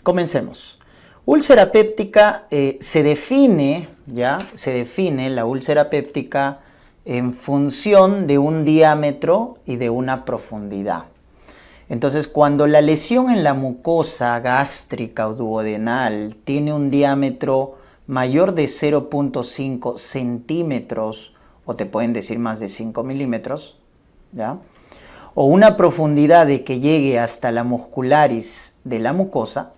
Comencemos. Úlcera péptica se define la úlcera péptica en función de un diámetro y de una profundidad. Entonces, cuando la lesión en la mucosa gástrica o duodenal tiene un diámetro mayor de 0.5 centímetros, o te pueden decir más de 5 milímetros, ¿ya?, o una profundidad de que llegue hasta la muscularis de la mucosa,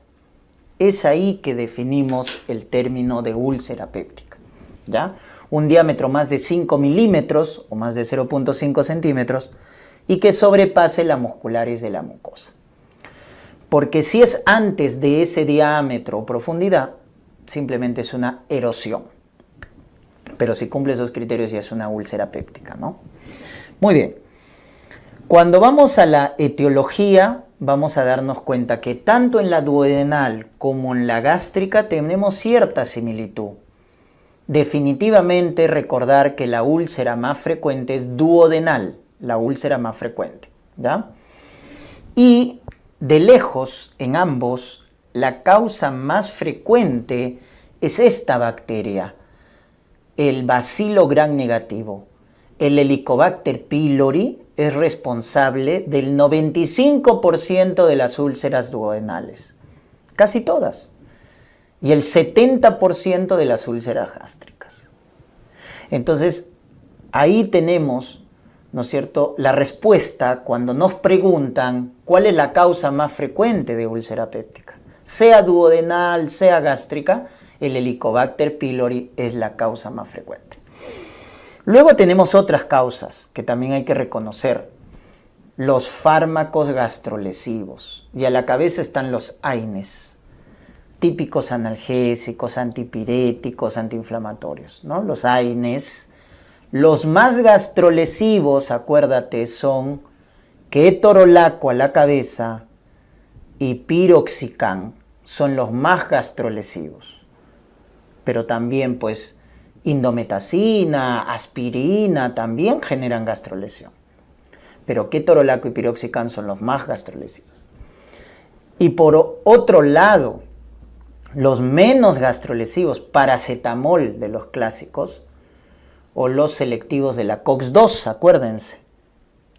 es ahí que definimos el término de úlcera péptica, ¿ya? Un diámetro más de 5 milímetros o más de 0.5 centímetros y que sobrepase la muscularis de la mucosa. Porque si es antes de ese diámetro o profundidad, simplemente es una erosión. Pero si cumple esos criterios ya es una úlcera péptica, ¿no? Muy bien. Cuando vamos a la etiología, vamos a darnos cuenta que tanto en la duodenal como en la gástrica tenemos cierta similitud. Definitivamente recordar que la úlcera más frecuente es duodenal, la úlcera más frecuente, ¿ya? Y de lejos, en ambos, la causa más frecuente es esta bacteria, el bacilo gram negativo. El Helicobacter pylori es responsable del 95% de las úlceras duodenales, casi todas, y el 70% de las úlceras gástricas. Entonces, ahí tenemos, ¿no es cierto?, la respuesta cuando nos preguntan cuál es la causa más frecuente de úlcera péptica. Sea duodenal, sea gástrica, el Helicobacter pylori es la causa más frecuente. Luego tenemos otras causas que también hay que reconocer. Los fármacos gastrolesivos. Y a la cabeza están los AINES, típicos analgésicos, antipiréticos, antiinflamatorios, ¿no? Los AINES. Los más gastrolesivos, acuérdate, son ketorolaco a la cabeza y piroxicam. Son los más gastrolesivos. Pero también, pues, indometacina, aspirina también generan gastrolesión. Pero ketorolaco y piroxicam son los más gastrolesivos. Y por otro lado, los menos gastrolesivos, paracetamol de los clásicos, o los selectivos de la COX-2, acuérdense.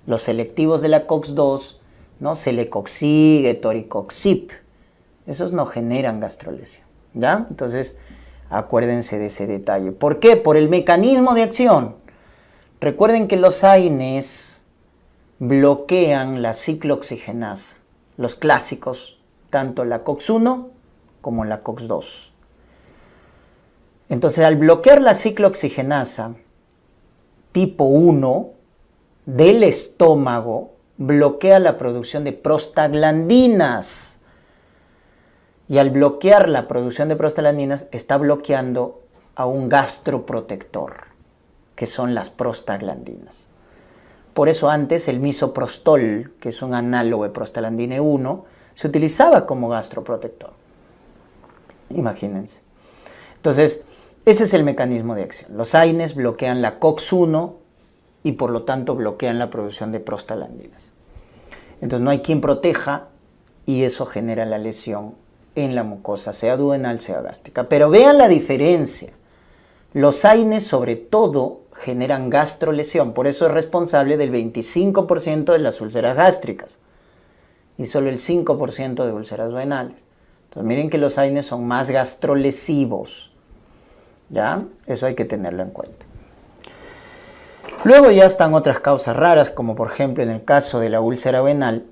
Los selectivos de la COX-2, ¿no? Celecoxib, etoricoxib, esos no generan gastrolesión, ¿ya? Entonces, acuérdense de ese detalle. ¿Por qué? Por el mecanismo de acción. Recuerden que los AINES bloquean la ciclooxigenasa. Los clásicos, tanto la COX-1 como la COX-2. Entonces, al bloquear la ciclooxigenasa tipo 1 del estómago, bloquea la producción de prostaglandinas. Y al bloquear la producción de prostaglandinas, está bloqueando a un gastroprotector, que son las prostaglandinas. Por eso antes el misoprostol, que es un análogo de prostaglandina 1, se utilizaba como gastroprotector. Imagínense. Entonces, ese es el mecanismo de acción. Los AINES bloquean la COX-1 y por lo tanto bloquean la producción de prostaglandinas. Entonces no hay quien proteja y eso genera la lesión en la mucosa, sea duodenal, sea gástrica. Pero vean la diferencia. Los AINES sobre todo generan gastrolesión, por eso es responsable del 25% de las úlceras gástricas y solo el 5% de úlceras duodenales. Entonces miren que los AINES son más gastrolesivos, ¿ya? Eso hay que tenerlo en cuenta. Luego ya están otras causas raras, como por ejemplo en el caso de la úlcera duodenal,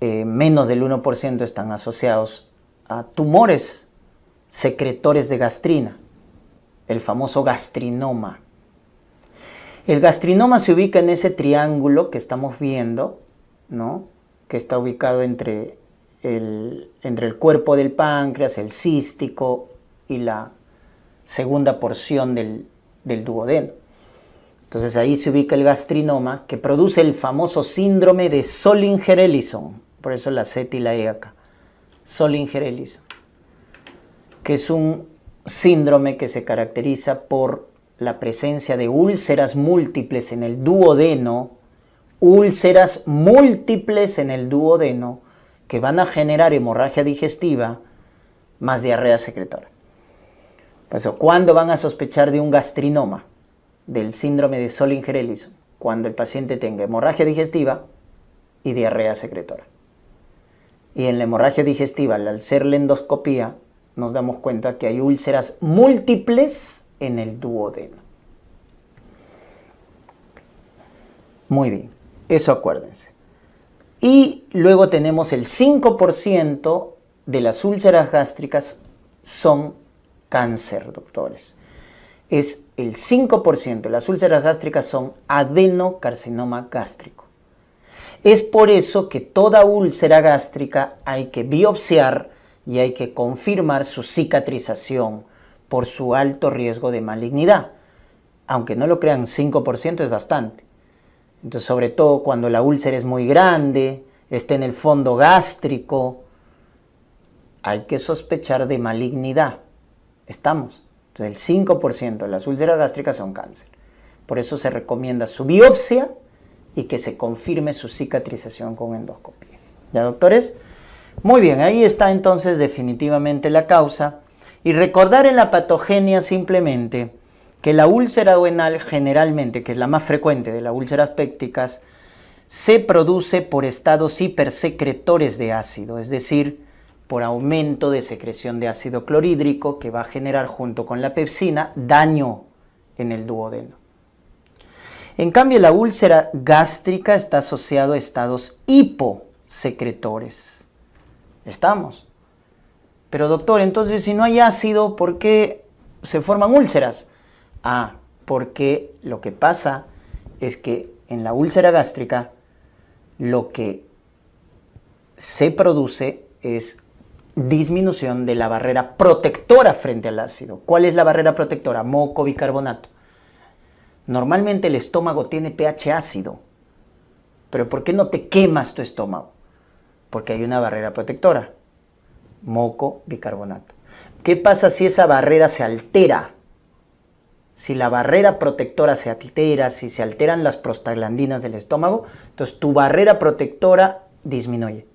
menos del 1% están asociados a tumores secretores de gastrina, el famoso gastrinoma. El gastrinoma se ubica en ese triángulo que estamos viendo, ¿no?, que está ubicado entre el cuerpo del páncreas, el cístico y la segunda porción del duodeno. Entonces ahí se ubica el gastrinoma que produce el famoso síndrome de Zollinger-Ellison. Por eso la Z y la E acá. Zollinger-Ellison. Que es un síndrome que se caracteriza por la presencia de úlceras múltiples en el duodeno. Úlceras múltiples en el duodeno que van a generar hemorragia digestiva más diarrea secretora. Por eso, ¿cuándo van a sospechar de un gastrinoma, del síndrome de Solinger-Ellison? Cuando el paciente tenga hemorragia digestiva y diarrea secretora. Y en la hemorragia digestiva, al hacer la endoscopía, nos damos cuenta que hay úlceras múltiples en el duodeno. Muy bien, eso acuérdense. Y luego tenemos el 5% de las úlceras gástricas son cáncer, doctores. Es el 5% de las úlceras gástricas son adenocarcinoma gástrico. Es por eso que toda úlcera gástrica hay que biopsiar y hay que confirmar su cicatrización por su alto riesgo de malignidad. Aunque no lo crean, 5% es bastante. Entonces, sobre todo cuando la úlcera es muy grande, está en el fondo gástrico, hay que sospechar de malignidad. ¿Estamos? Entonces, el 5% de las úlceras gástricas son cáncer. Por eso se recomienda su biopsia y que se confirme su cicatrización con endoscopia. ¿Ya, doctores? Muy bien, ahí está entonces definitivamente la causa. Y recordar en la patogenia simplemente que la úlcera duodenal generalmente, que es la más frecuente de las úlceras pépticas, se produce por estados hipersecretores de ácido, es decir, por aumento de secreción de ácido clorhídrico que va a generar junto con la pepsina daño en el duodeno. En cambio, la úlcera gástrica está asociada a estados hiposecretores. ¿Estamos? Pero doctor, entonces si no hay ácido, ¿por qué se forman úlceras? Porque lo que pasa es que en la úlcera gástrica lo que se produce es disminución de la barrera protectora frente al ácido. ¿Cuál es la barrera protectora? Moco, bicarbonato. Normalmente el estómago tiene pH ácido. ¿Pero por qué no te quemas tu estómago? Porque hay una barrera protectora. Moco, bicarbonato. ¿Qué pasa si esa barrera se altera? Si la barrera protectora se altera, si se alteran las prostaglandinas del estómago, entonces tu barrera protectora disminuye.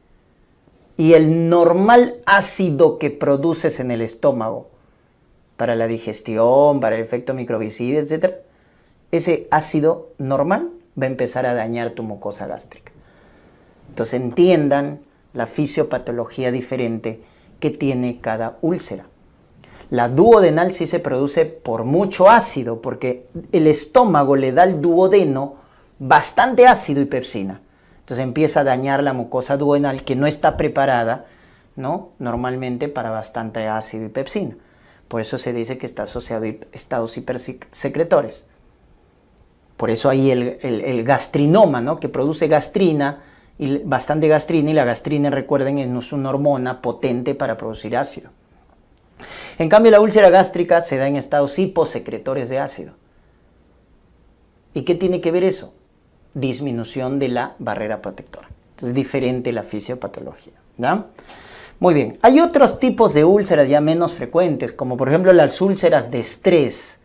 Y el normal ácido que produces en el estómago para la digestión, para el efecto microbicida, etc., ese ácido normal va a empezar a dañar tu mucosa gástrica. Entonces entiendan la fisiopatología diferente que tiene cada úlcera. La duodenal sí se produce por mucho ácido, porque el estómago le da al duodeno bastante ácido y pepsina. Entonces empieza a dañar la mucosa duodenal que no está preparada, ¿no?, normalmente para bastante ácido y pepsina. Por eso se dice que está asociado a estados hipersecretores. Por eso hay el gastrinoma, ¿no?, que produce gastrina, y bastante gastrina, y la gastrina, recuerden, es una hormona potente para producir ácido. En cambio, la úlcera gástrica se da en estados hiposecretores de ácido. ¿Y qué tiene que ver eso? Disminución de la barrera protectora. Entonces, diferente la fisiopatología, ¿ya? Muy bien. Hay otros tipos de úlceras ya menos frecuentes, como por ejemplo las úlceras de estrés,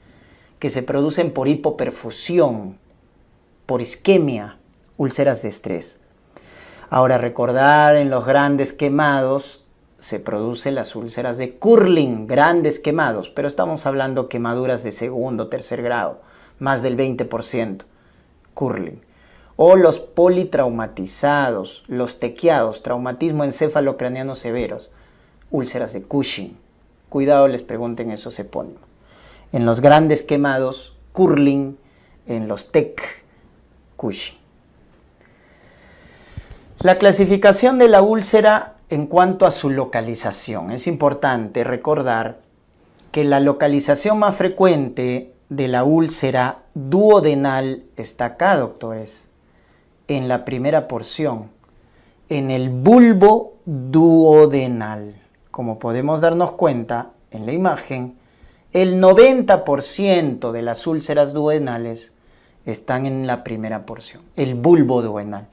que se producen por hipoperfusión, por isquemia, úlceras de estrés. Ahora, recordar, en los grandes quemados se producen las úlceras de Curling, grandes quemados, pero estamos hablando quemaduras de segundo, tercer grado, más del 20%, Curling. O los politraumatizados, los tequiados, traumatismo encefalocraniano severos, úlceras de Cushing. Cuidado, les pregunten esos epónimos. En los grandes quemados, Curling; en los TEC, Cushing. La clasificación de la úlcera en cuanto a su localización. Es importante recordar que la localización más frecuente de la úlcera duodenal está acá, doctores, en la primera porción, en el bulbo duodenal. Como podemos darnos cuenta en la imagen, el 90% de las úlceras duodenales están en la primera porción, el bulbo duodenal.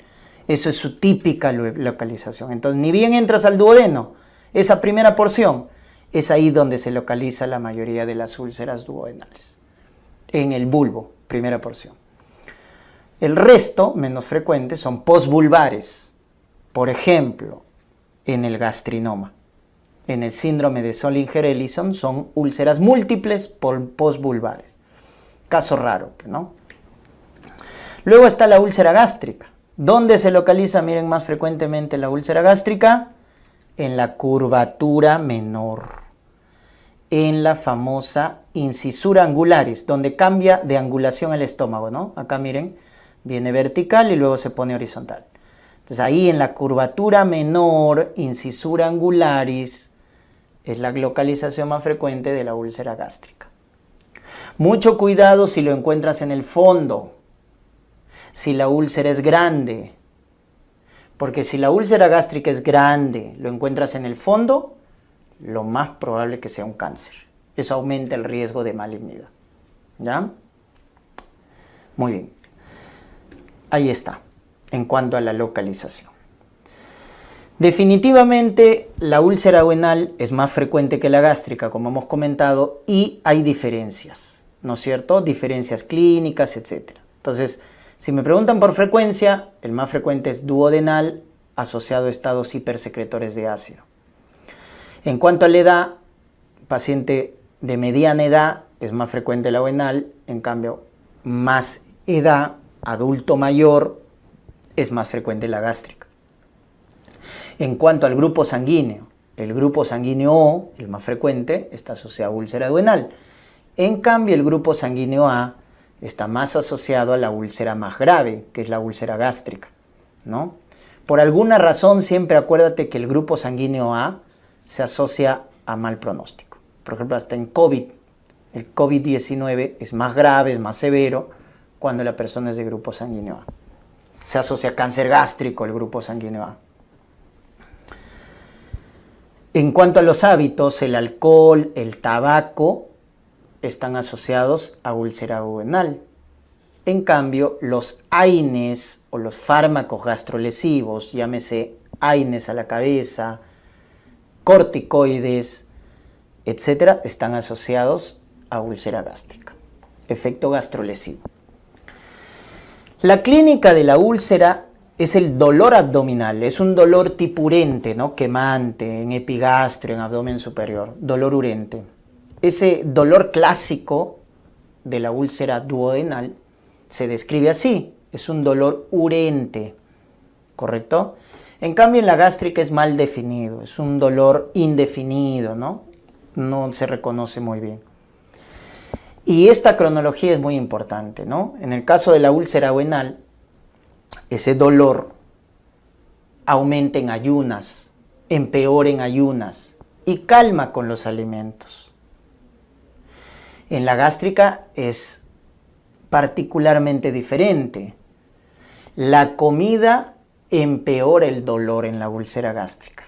Eso es su típica localización. Entonces, ni bien entras al duodeno, esa primera porción, es ahí donde se localiza la mayoría de las úlceras duodenales. En el bulbo, primera porción. El resto, menos frecuentes, son posvulvares. Por ejemplo, en el gastrinoma. En el síndrome de Zollinger-Ellison son úlceras múltiples postvulvares. Caso raro, ¿no? Luego está la úlcera gástrica. ¿Dónde se localiza, miren, más frecuentemente la úlcera gástrica? En la curvatura menor, en la famosa incisura angularis, donde cambia de angulación el estómago, ¿no? Acá miren, viene vertical y luego se pone horizontal. Entonces ahí en la curvatura menor, incisura angularis, es la localización más frecuente de la úlcera gástrica. Mucho cuidado si lo encuentras en el fondo, si la úlcera es grande, porque si la úlcera gástrica es grande, lo encuentras en el fondo, lo más probable que sea un cáncer. Eso aumenta el riesgo de malignidad. ¿Ya? Muy bien. Ahí está, en cuanto a la localización. Definitivamente la úlcera duodenal es más frecuente que la gástrica, como hemos comentado, y hay diferencias, ¿no es cierto? Diferencias clínicas, etc. Entonces, si me preguntan por frecuencia, el más frecuente es duodenal asociado a estados hipersecretores de ácido. En cuanto a la edad, paciente de mediana edad es más frecuente la duodenal, en cambio, más edad, adulto mayor, es más frecuente la gástrica. En cuanto al grupo sanguíneo, el grupo sanguíneo O, el más frecuente, está asociado a úlcera duodenal. En cambio, el grupo sanguíneo A está más asociado a la úlcera más grave, que es la úlcera gástrica, ¿no? Por alguna razón, siempre acuérdate que el grupo sanguíneo A se asocia a mal pronóstico. Por ejemplo, hasta en COVID, el COVID-19 es más grave, es más severo, cuando la persona es de grupo sanguíneo A. Se asocia a cáncer gástrico el grupo sanguíneo A. En cuanto a los hábitos, el alcohol, el tabaco están asociados a úlcera duodenal. En cambio, los AINES o los fármacos gastrolesivos, llámese AINES a la cabeza, corticoides, etcétera, están asociados a úlcera gástrica. Efecto gastrolesivo. La clínica de la úlcera es el dolor abdominal, es un dolor tipurente, ¿no? Quemante, en epigastrio, en abdomen superior, dolor urente. Ese dolor clásico de la úlcera duodenal se describe así, es un dolor urente, ¿correcto? En cambio, en la gástrica es mal definido, es un dolor indefinido, ¿no? No se reconoce muy bien. Y esta cronología es muy importante, ¿no? En el caso de la úlcera duodenal, ese dolor aumenta en ayunas, empeora en ayunas y calma con los alimentos. En la gástrica es particularmente diferente. La comida empeora el dolor en la úlcera gástrica.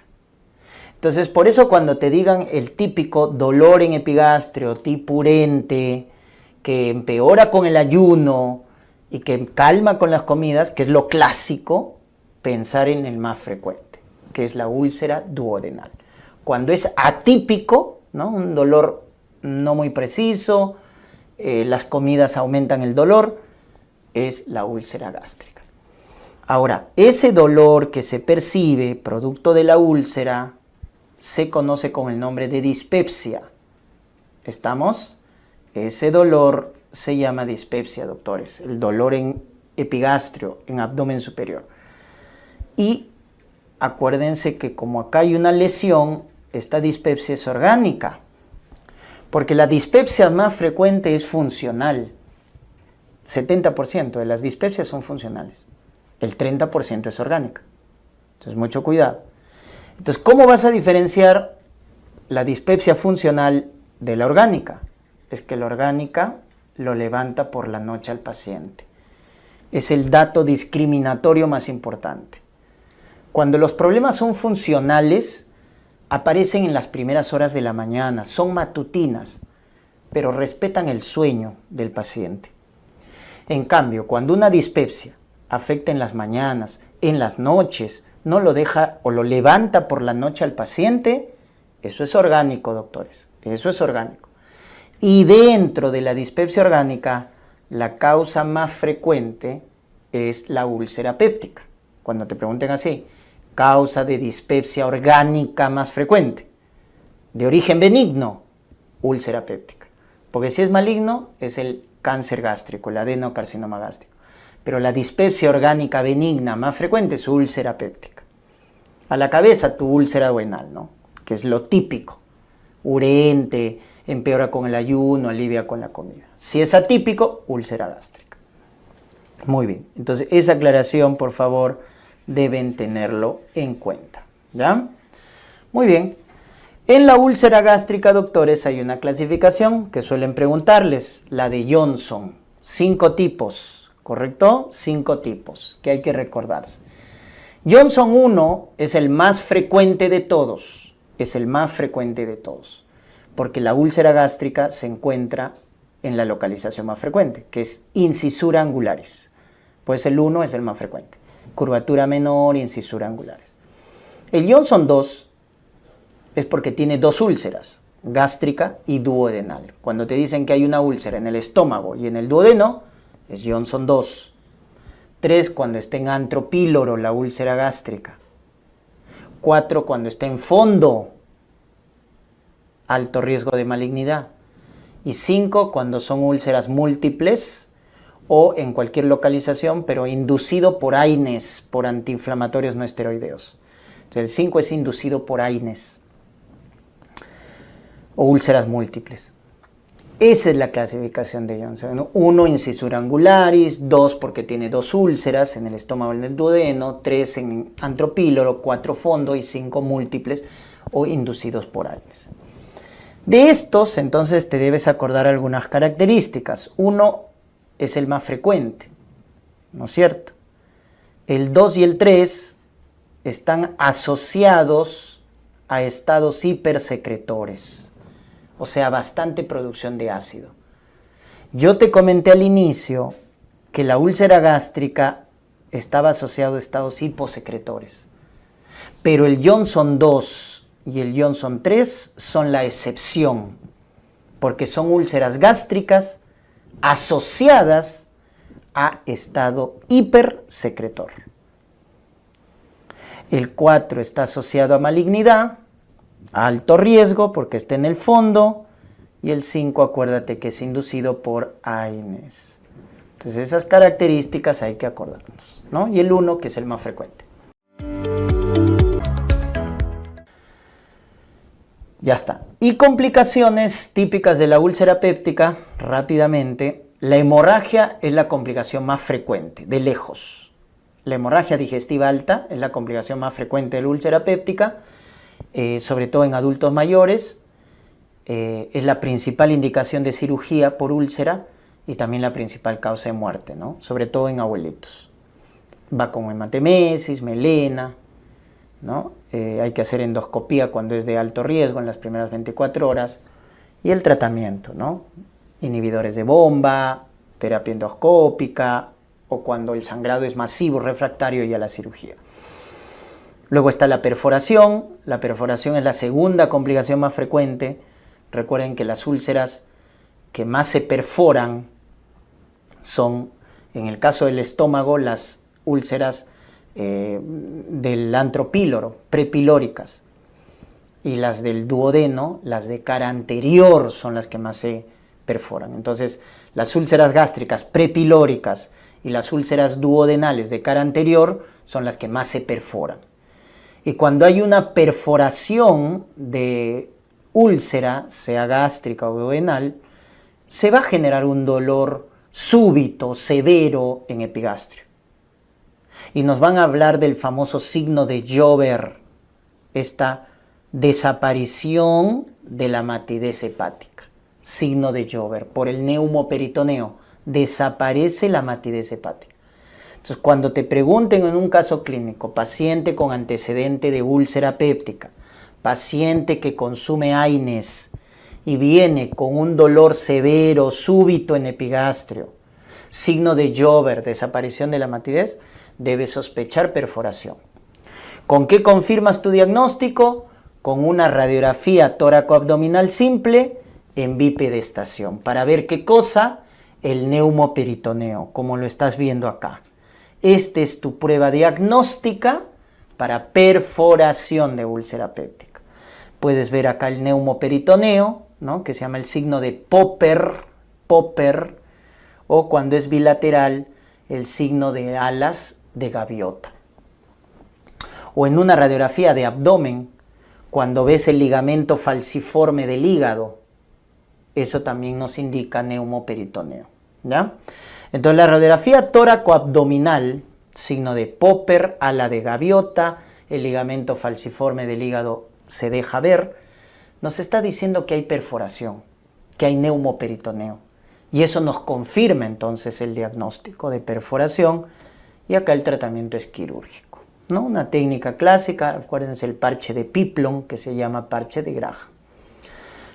Entonces, por eso cuando te digan el típico dolor en epigastrio tipurente, que empeora con el ayuno y que calma con las comidas, que es lo clásico, pensar en el más frecuente, que es la úlcera duodenal. Cuando es atípico, ¿no? Un dolor no muy preciso, las comidas aumentan el dolor, es la úlcera gástrica. Ahora, ese dolor que se percibe producto de la úlcera se conoce con el nombre de dispepsia. ¿Estamos? Ese dolor se llama dispepsia, doctores. El dolor en epigastrio, en abdomen superior. Y acuérdense que como acá hay una lesión, esta dispepsia es orgánica. Porque la dispepsia más frecuente es funcional. 70% de las dispepsias son funcionales. El 30% es orgánica. Entonces, mucho cuidado. Entonces, ¿cómo vas a diferenciar la dispepsia funcional de la orgánica? Es que la orgánica lo levanta por la noche al paciente. Es el dato discriminatorio más importante. Cuando los problemas son funcionales, aparecen en las primeras horas de la mañana, son matutinas, pero respetan el sueño del paciente. En cambio, cuando una dispepsia afecta en las mañanas, en las noches, no lo deja o lo levanta por la noche al paciente, eso es orgánico, doctores, eso es orgánico. Y dentro de la dispepsia orgánica, la causa más frecuente es la úlcera péptica. Cuando te pregunten así, causa de dispepsia orgánica más frecuente. De origen benigno, úlcera péptica. Porque si es maligno, es el cáncer gástrico, el adenocarcinoma gástrico. Pero la dispepsia orgánica benigna más frecuente es úlcera péptica. A la cabeza, tu úlcera duodenal, ¿no? Que es lo típico. Urente, empeora con el ayuno, alivia con la comida. Si es atípico, úlcera gástrica. Muy bien. Entonces, esa aclaración, por favor, deben tenerlo en cuenta. ¿Ya? Muy bien. En la úlcera gástrica, doctores, hay una clasificación que suelen preguntarles, la de Johnson. 5 tipos, ¿correcto? 5 tipos que hay que recordarse. Johnson 1 es el más frecuente de todos. Es el más frecuente de todos. Porque la úlcera gástrica se encuentra en la localización más frecuente, que es incisura angularis. Pues el 1 es el más frecuente. Curvatura menor, incisura angularis. El Johnson 2 es porque tiene 2 úlceras, gástrica y duodenal. Cuando te dicen que hay una úlcera en el estómago y en el duodeno, es Johnson 2. 3 cuando está en antropíloro la úlcera gástrica. 4 cuando está en fondo, alto riesgo de malignidad. Y 5 cuando son úlceras múltiples o en cualquier localización, pero inducido por AINES, por antiinflamatorios no esteroideos. Entonces el 5 es inducido por AINES o úlceras múltiples. Esa es la clasificación de Johnson. 1, incisura angularis. 2, porque tiene 2 úlceras en el estómago y en el duodeno. 3, en antropíloro. 4, fondo. Y 5, múltiples o inducidos por AINES. De estos, entonces, te debes acordar algunas características. 1 es el más frecuente, ¿no es cierto? El 2 y el 3 están asociados a estados hipersecretores. O sea, bastante producción de ácido. Yo te comenté al inicio que la úlcera gástrica estaba asociado a estados hiposecretores. Pero el Johnson 2 y el Johnson 3 son la excepción, porque son úlceras gástricas asociadas a estado hipersecretor. El 4 está asociado a malignidad, alto riesgo porque está en el fondo, y el 5 acuérdate que es inducido por AINES. Entonces esas características hay que acordarnos, ¿no? Y el 1 que es el más frecuente. Ya está. Y complicaciones típicas de la úlcera péptica, rápidamente. La hemorragia es la complicación más frecuente, de lejos. La hemorragia digestiva alta es la complicación más frecuente de la úlcera péptica. Sobre todo en adultos mayores, es la principal indicación de cirugía por úlcera y también la principal causa de muerte, ¿no? Sobre todo en abuelitos. Va con hematemesis, melena, ¿no? Hay que hacer endoscopía cuando es de alto riesgo en las primeras 24 horas. Y el tratamiento, ¿no? Inhibidores de bomba, terapia endoscópica o cuando el sangrado es masivo, refractario y a la cirugía. Luego está la perforación. La perforación es la segunda complicación más frecuente. Recuerden que las úlceras que más se perforan son, en el caso del estómago, las úlceras del antropíloro, prepilóricas. Y las del duodeno, las de cara anterior, son las que más se perforan. Entonces, las úlceras gástricas prepilóricas y las úlceras duodenales de cara anterior son las que más se perforan. Y cuando hay una perforación de úlcera, sea gástrica o duodenal, se va a generar un dolor súbito, severo en epigastrio. Y nos van a hablar del famoso signo de Jover, esta desaparición de la matidez hepática. Signo de Jover, por el neumoperitoneo, desaparece la matidez hepática. Entonces, cuando te pregunten en un caso clínico, paciente con antecedente de úlcera péptica, paciente que consume AINES y viene con un dolor severo, súbito en epigastrio, signo de Jover, desaparición de la matidez, debes sospechar perforación. ¿Con qué confirmas tu diagnóstico? Con una radiografía tóraco-abdominal simple en bipedestación, para ver qué cosa, el neumoperitoneo, como lo estás viendo acá. Esta es tu prueba diagnóstica para perforación de úlcera péptica. Puedes ver acá el neumoperitoneo, ¿no? Que se llama el signo de Popper, o cuando es bilateral, el signo de alas de gaviota. O en una radiografía de abdomen, cuando ves el ligamento falciforme del hígado, eso también nos indica neumoperitoneo, ¿ya? Entonces la radiografía tóraco-abdominal, signo de Popper, ala de gaviota, el ligamento falciforme del hígado se deja ver, nos está diciendo que hay perforación, que hay neumoperitoneo. Y eso nos confirma entonces el diagnóstico de perforación, y acá el tratamiento es quirúrgico, ¿no? Una técnica clásica, acuérdense el parche de Piplon, que se llama parche de Graham.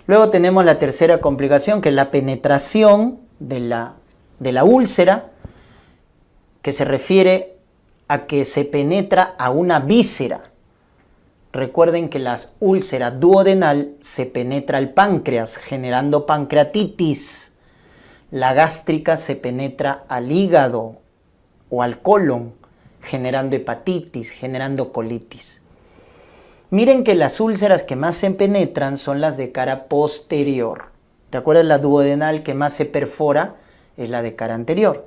Luego tenemos la tercera complicación, que es la penetración de la úlcera, que se refiere a que se penetra a una víscera. Recuerden que la úlcera duodenal se penetra al páncreas, generando pancreatitis. La gástrica se penetra al hígado o al colon, generando hepatitis, generando colitis. Miren que las úlceras que más se penetran son las de cara posterior. ¿Te acuerdas? La duodenal que más se perfora es la de cara anterior.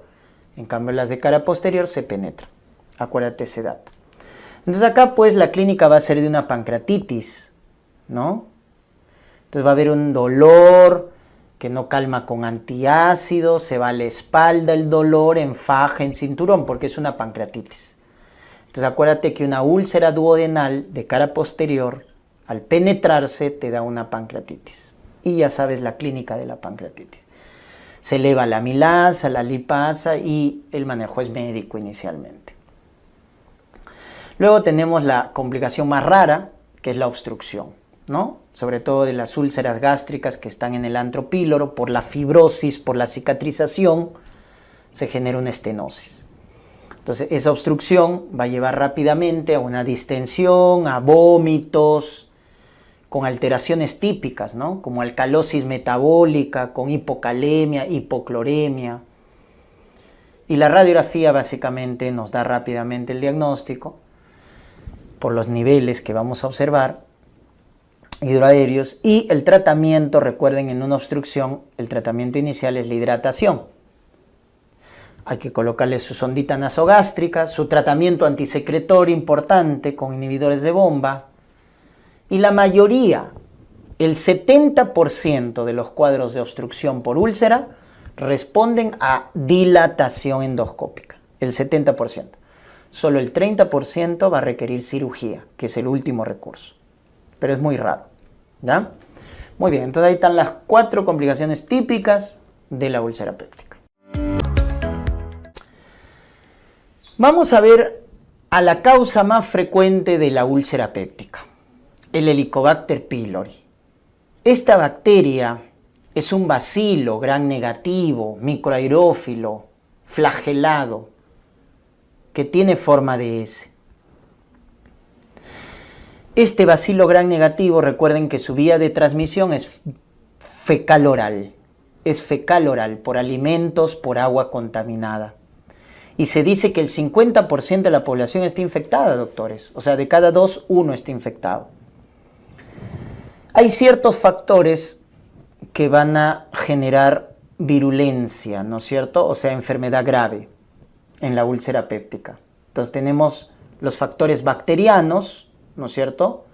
En cambio, las de cara posterior se penetran. Acuérdate ese dato. Entonces acá pues la clínica va a ser de una pancreatitis, ¿no? Entonces va a haber un dolor que no calma con antiácido, se va a la espalda el dolor, en faja, en cinturón, porque es una pancreatitis. Entonces acuérdate que una úlcera duodenal de cara posterior, al penetrarse, te da una pancreatitis. Y ya sabes la clínica de la pancreatitis. Se eleva la amilasa, la lipasa y el manejo es médico inicialmente. Luego tenemos la complicación más rara, que es la obstrucción, ¿no? Sobre todo de las úlceras gástricas que están en el antro píloro, por la fibrosis, por la cicatrización, se genera una estenosis. Entonces esa obstrucción va a llevar rápidamente a una distensión, a vómitos, con alteraciones típicas, ¿no? Como alcalosis metabólica, con hipocalemia, hipocloremia. Y la radiografía básicamente nos da rápidamente el diagnóstico por los niveles que vamos a observar hidroaéreos, y el tratamiento, recuerden, en una obstrucción el tratamiento inicial es la hidratación. Hay que colocarle su sondita nasogástrica, su tratamiento antisecretorio importante con inhibidores de bomba, y la mayoría, el 70% de los cuadros de obstrucción por úlcera responden a dilatación endoscópica, el 70%. Solo el 30% va a requerir cirugía, que es el último recurso. Pero es muy raro, ¿ya? Muy bien, entonces ahí están las 4 complicaciones típicas de la úlcera péptica. Vamos a ver a la causa más frecuente de la úlcera péptica, el Helicobacter pylori. Esta bacteria es un bacilo gram negativo, microaerófilo, flagelado, que tiene forma de S. Este bacilo gram negativo, recuerden que su vía de transmisión es fecal oral. Es fecal oral por alimentos, por agua contaminada. Y se dice que el 50% de la población está infectada, doctores. O sea, de cada 2, 1 está infectado. Hay ciertos factores que van a generar virulencia, ¿no es cierto? O sea, enfermedad grave en la úlcera péptica. Entonces tenemos los factores bacterianos, ¿no es cierto?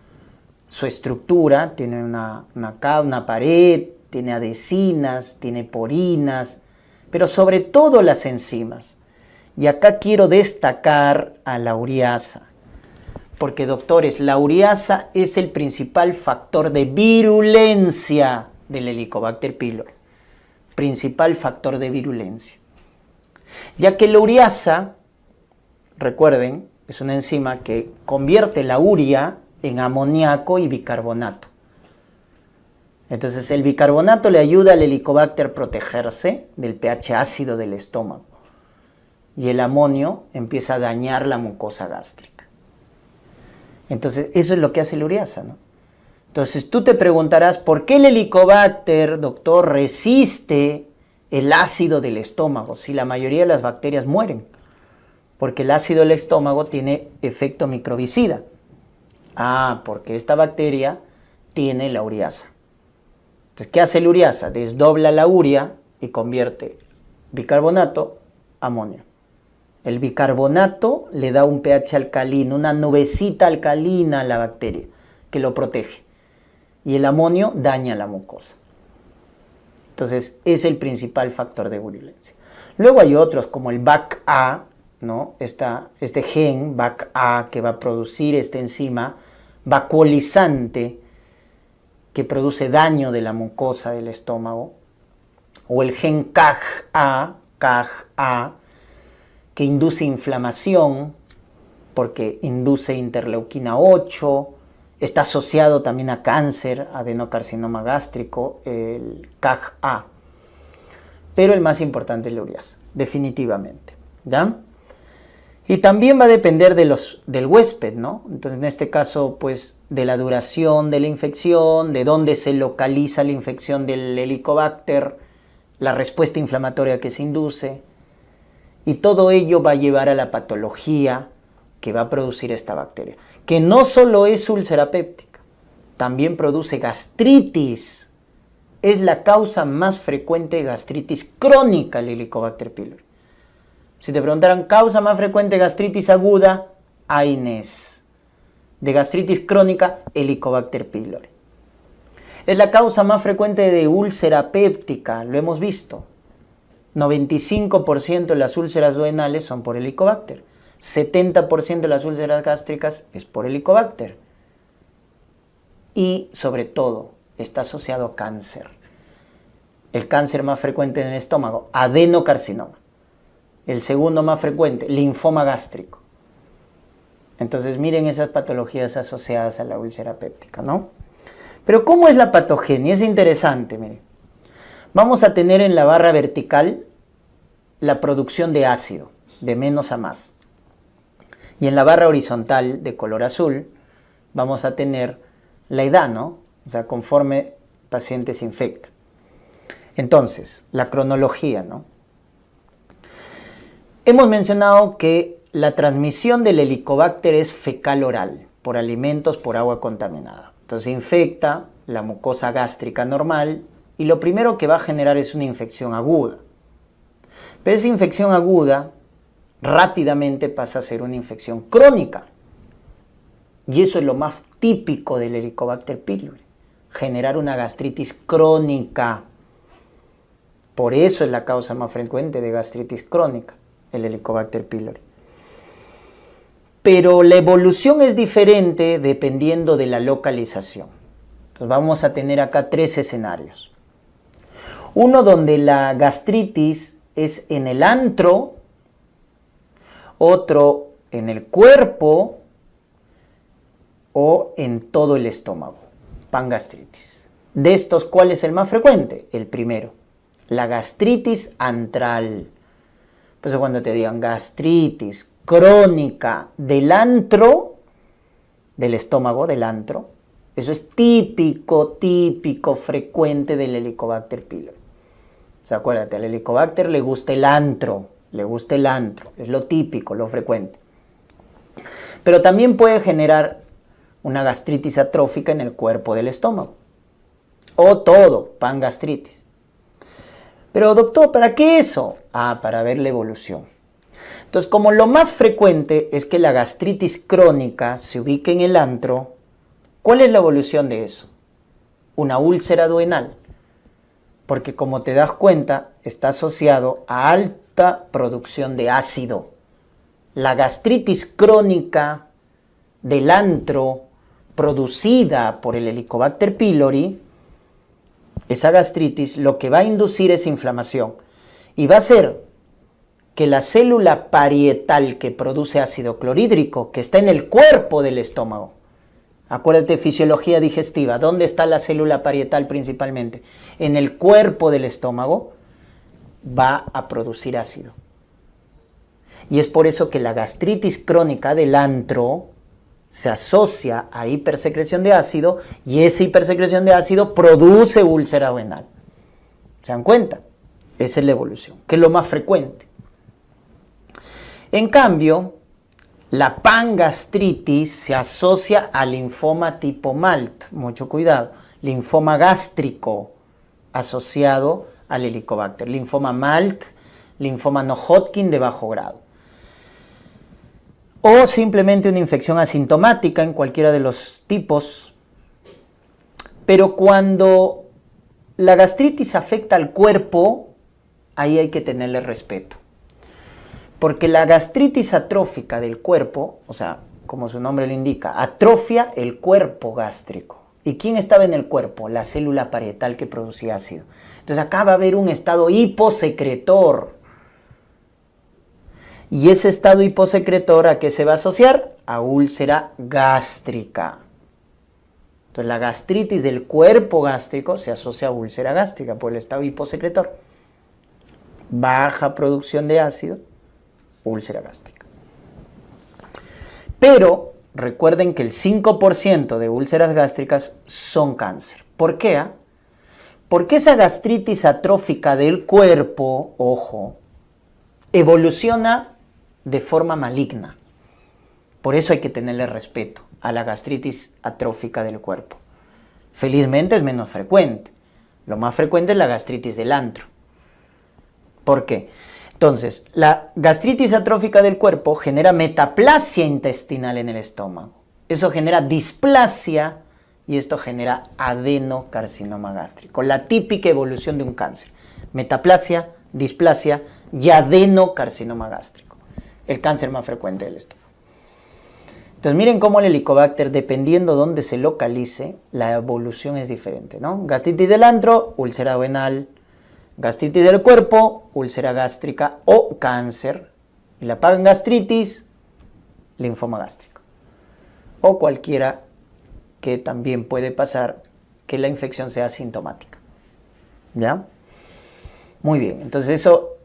Su estructura, tiene una pared, tiene adhesinas, tiene porinas, pero sobre todo las enzimas. Y acá quiero destacar a la ureasa, porque doctores, la ureasa es el principal factor de virulencia del Helicobacter pylori. Principal factor de virulencia. Ya que la ureasa, recuerden, es una enzima que convierte la urea en amoníaco y bicarbonato. Entonces el bicarbonato le ayuda al Helicobacter a protegerse del pH ácido del estómago. Y el amonio empieza a dañar la mucosa gástrica. Entonces eso es lo que hace la ureasa, ¿no? Entonces tú te preguntarás, ¿por qué el Helicobacter, doctor, resiste el ácido del estómago si la mayoría de las bacterias mueren? Porque el ácido del estómago tiene efecto microbicida. Porque esta bacteria tiene la ureasa. Entonces, ¿qué hace la ureasa? Desdobla la urea y convierte bicarbonato a amonio. El bicarbonato le da un pH alcalino, una nubecita alcalina a la bacteria que lo protege. Y el amonio daña la mucosa. Entonces, es el principal factor de virulencia. Luego hay otros como el BAC-A, ¿no? Este gen BAC-A que va a producir esta enzima vacuolizante que produce daño de la mucosa del estómago, o el gen CAG-A, que induce inflamación porque induce interleuquina 8, está asociado también a cáncer, adenocarcinoma gástrico, el CAG-A. Pero el más importante es la ureasa, definitivamente, ¿ya? Y también va a depender del huésped, ¿no? Entonces, en este caso, pues, de la duración de la infección, de dónde se localiza la infección del Helicobacter, la respuesta inflamatoria que se induce, y todo ello va a llevar a la patología que va a producir esta bacteria, que no solo es úlcera péptica, también produce gastritis. Es la causa más frecuente de gastritis crónica, el Helicobacter pylori. Si te preguntaran, causa más frecuente de gastritis aguda, AINES. De gastritis crónica, Helicobacter pylori. Es la causa más frecuente de úlcera péptica, lo hemos visto. 95% de las úlceras duodenales son por Helicobacter. 70% de las úlceras gástricas es por Helicobacter. Y sobre todo, está asociado a cáncer. El cáncer más frecuente en el estómago, adenocarcinoma. El segundo más frecuente, linfoma gástrico. Entonces miren esas patologías asociadas a la úlcera péptica, ¿no? Pero ¿cómo es la patogenia? Es interesante, miren. Vamos a tener en la barra vertical la producción de ácido, de menos a más. Y en la barra horizontal, de color azul, vamos a tener la edad, ¿no? O sea, conforme el paciente se infecta. Entonces, la cronología, ¿no? Hemos mencionado que la transmisión del Helicobacter es fecal-oral, por alimentos, por agua contaminada. Entonces infecta la mucosa gástrica normal y lo primero que va a generar es una infección aguda. Pero esa infección aguda rápidamente pasa a ser una infección crónica. Y eso es lo más típico del Helicobacter pylori, generar una gastritis crónica. Por eso es la causa más frecuente de gastritis crónica, el Helicobacter pylori. Pero la evolución es diferente dependiendo de la localización. Entonces vamos a tener acá tres escenarios. Uno donde la gastritis es en el antro, otro en el cuerpo o en todo el estómago, pangastritis. De estos, ¿cuál es el más frecuente? El primero, la gastritis antral. Por eso cuando te digan gastritis crónica del antro, del estómago, del antro, eso es típico, frecuente del Helicobacter pylori. O sea, acuérdate, al Helicobacter le gusta el antro, es lo típico, lo frecuente. Pero también puede generar una gastritis atrófica en el cuerpo del estómago. O todo, pangastritis. Pero doctor, ¿para qué eso? Para ver la evolución. Entonces, como lo más frecuente es que la gastritis crónica se ubique en el antro, ¿cuál es la evolución de eso? Una úlcera duodenal. Porque como te das cuenta, está asociado a alta producción de ácido. La gastritis crónica del antro producida por el Helicobacter pylori, esa gastritis lo que va a inducir es inflamación y va a hacer que la célula parietal que produce ácido clorhídrico, que está en el cuerpo del estómago, acuérdate, fisiología digestiva, ¿dónde está la célula parietal principalmente? En el cuerpo del estómago, va a producir ácido. Y es por eso que la gastritis crónica del antro se asocia a hipersecreción de ácido y esa hipersecreción de ácido produce úlcera duodenal. ¿Se dan cuenta? Esa es la evolución, que es lo más frecuente. En cambio, la pangastritis se asocia al linfoma tipo MALT, mucho cuidado, linfoma gástrico asociado al Helicobacter, linfoma MALT, linfoma no Hodgkin de bajo grado. O simplemente una infección asintomática en cualquiera de los tipos. Pero cuando la gastritis afecta al cuerpo, ahí hay que tenerle respeto. Porque la gastritis atrófica del cuerpo, o sea, como su nombre lo indica, atrofia el cuerpo gástrico. ¿Y quién estaba en el cuerpo? La célula parietal que producía ácido. Entonces acá va a haber un estado hiposecretor. Y ese estado hiposecretor, ¿a qué se va a asociar? A úlcera gástrica. Entonces la gastritis del cuerpo gástrico se asocia a úlcera gástrica por el estado hiposecretor. Baja producción de ácido, úlcera gástrica. Pero recuerden que el 5% de úlceras gástricas son cáncer. ¿Por qué? Porque esa gastritis atrófica del cuerpo, ojo, evoluciona de forma maligna. Por eso hay que tenerle respeto a la gastritis atrófica del cuerpo. Felizmente es menos frecuente. Lo más frecuente es la gastritis del antro. ¿Por qué? Entonces, la gastritis atrófica del cuerpo genera metaplasia intestinal en el estómago. Eso genera displasia y esto genera adenocarcinoma gástrico. La típica evolución de un cáncer. Metaplasia, displasia y adenocarcinoma gástrico. El cáncer más frecuente del estómago. Entonces, miren cómo el Helicobacter, dependiendo dónde se localice, la evolución es diferente, ¿no? Gastritis del antro, úlcera duodenal. Gastritis del cuerpo, úlcera gástrica o cáncer. Y la pangastritis, linfoma gástrico. O cualquiera que también puede pasar que la infección sea asintomática. ¿Ya? Muy bien, entonces eso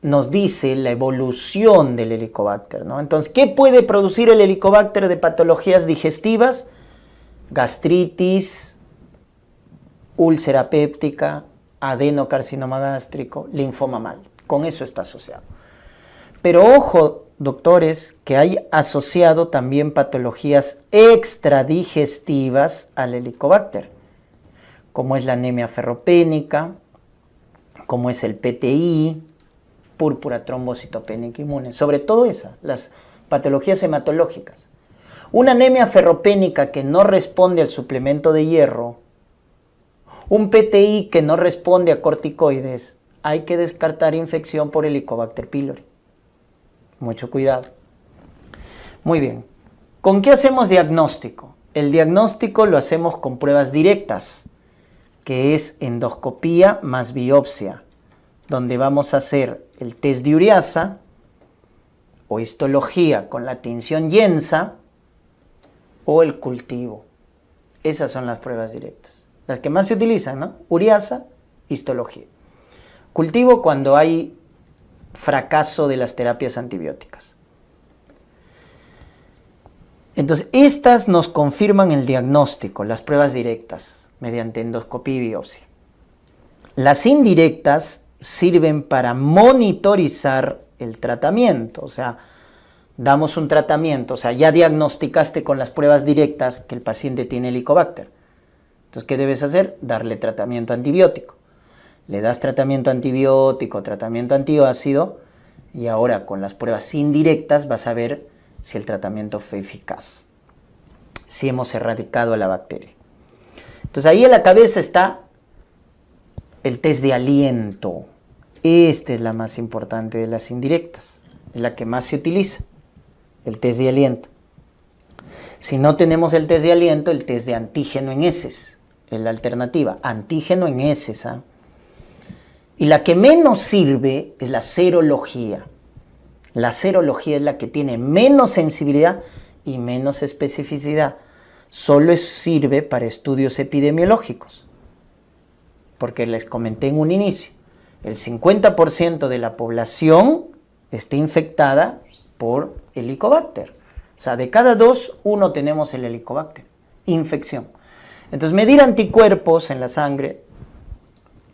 nos dice la evolución del Helicobacter, ¿no? Entonces, ¿qué puede producir el Helicobacter de patologías digestivas? Gastritis, úlcera péptica, adenocarcinoma gástrico, linfoma MALT. Con eso está asociado. Pero ojo, doctores, que hay asociado también patologías extradigestivas al Helicobacter, como es la anemia ferropénica, como es el PTI, púrpura trombocitopénica inmune, sobre todo esas, las patologías hematológicas. Una anemia ferropénica que no responde al suplemento de hierro, un PTI que no responde a corticoides, hay que descartar infección por Helicobacter pylori. Mucho cuidado. Muy bien. ¿Con qué hacemos diagnóstico? El diagnóstico lo hacemos con pruebas directas, que es endoscopía más biopsia, donde vamos a hacer el test de ureasa o histología con la tinción Yensa o el cultivo. Esas son las pruebas directas. Las que más se utilizan, ¿no? Ureasa, histología. Cultivo cuando hay fracaso de las terapias antibióticas. Entonces, estas nos confirman el diagnóstico, las pruebas directas, mediante endoscopía y biopsia. Las indirectas sirven para monitorizar el tratamiento, o sea, damos un tratamiento, o sea, ya diagnosticaste con las pruebas directas que el paciente tiene Helicobacter. Entonces, ¿qué debes hacer? Darle tratamiento antibiótico. Le das tratamiento antibiótico, tratamiento antiácido, y ahora con las pruebas indirectas vas a ver si el tratamiento fue eficaz, si hemos erradicado a la bacteria. Entonces ahí en la cabeza está el test de aliento. Esta es la más importante de las indirectas, es la que más se utiliza, el test de aliento. Si no tenemos el test de aliento, el test de antígeno en heces es la alternativa, antígeno en heces. Y la que menos sirve es la serología. La serología es la que tiene menos sensibilidad y menos especificidad. Solo sirve para estudios epidemiológicos. Porque les comenté en un inicio, el 50% de la población está infectada por Helicobacter. O sea, de cada 2, 1 tenemos el Helicobacter. Infección. Entonces, medir anticuerpos en la sangre,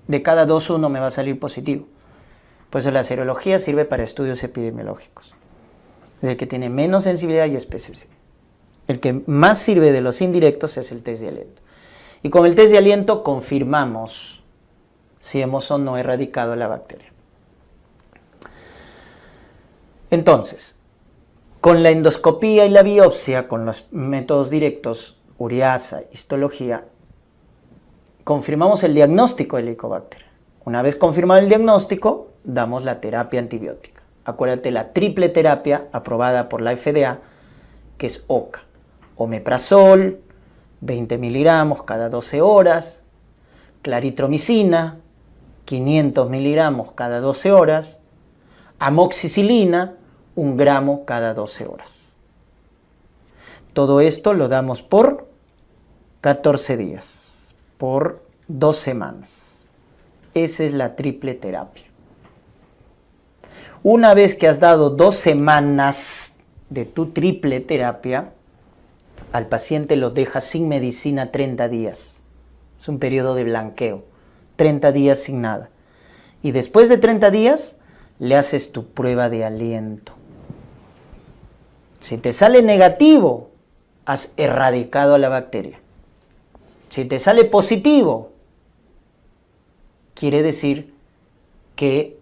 de cada 2, 1 me va a salir positivo. Por eso la serología sirve para estudios epidemiológicos. Es el que tiene menos sensibilidad y especificidad. El que más sirve de los indirectos es el test de aliento. Y con el test de aliento confirmamos si hemos o no erradicado la bacteria. Entonces, con la endoscopía y la biopsia, con los métodos directos, ureasa, histología, confirmamos el diagnóstico del Helicobacter. Una vez confirmado el diagnóstico, damos la terapia antibiótica. Acuérdate, la triple terapia aprobada por la FDA, que es OCA. Omeprazol, 20 miligramos cada 12 horas, claritromicina, 500 miligramos cada 12 horas, amoxicilina, 1 gramo cada 12 horas. Todo esto lo damos por 14 días, por 2 semanas. Esa es la triple terapia. Una vez que has dado 2 semanas de tu triple terapia, al paciente lo dejas sin medicina 30 días. Es un periodo de blanqueo, 30 días sin nada. Y después de 30 días, le haces tu prueba de aliento. Si te sale negativo, has erradicado a la bacteria. Si te sale positivo, quiere decir que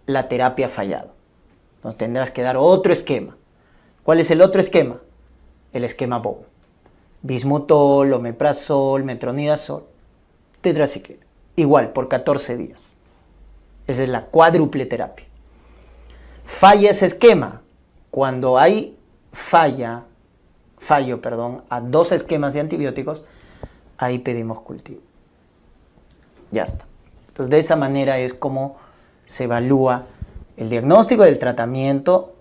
la terapia ha fallado. Entonces tendrás que dar otro esquema. ¿Cuál es el otro esquema? El esquema BOW. Bismutol, omeprazol, metronidazol, tetraciclina. Igual, por 14 días. Esa es la cuádruple terapia. Falla ese esquema. Cuando hay fallo, a 2 esquemas de antibióticos, ahí pedimos cultivo. Ya está. Entonces, de esa manera es como se evalúa el diagnóstico del tratamiento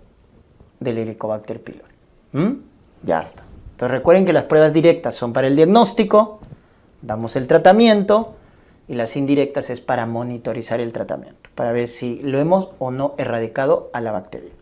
del Helicobacter pylori. Ya está. Entonces, recuerden que las pruebas directas son para el diagnóstico, damos el tratamiento, y las indirectas es para monitorizar el tratamiento, para ver si lo hemos o no erradicado a la bacteria.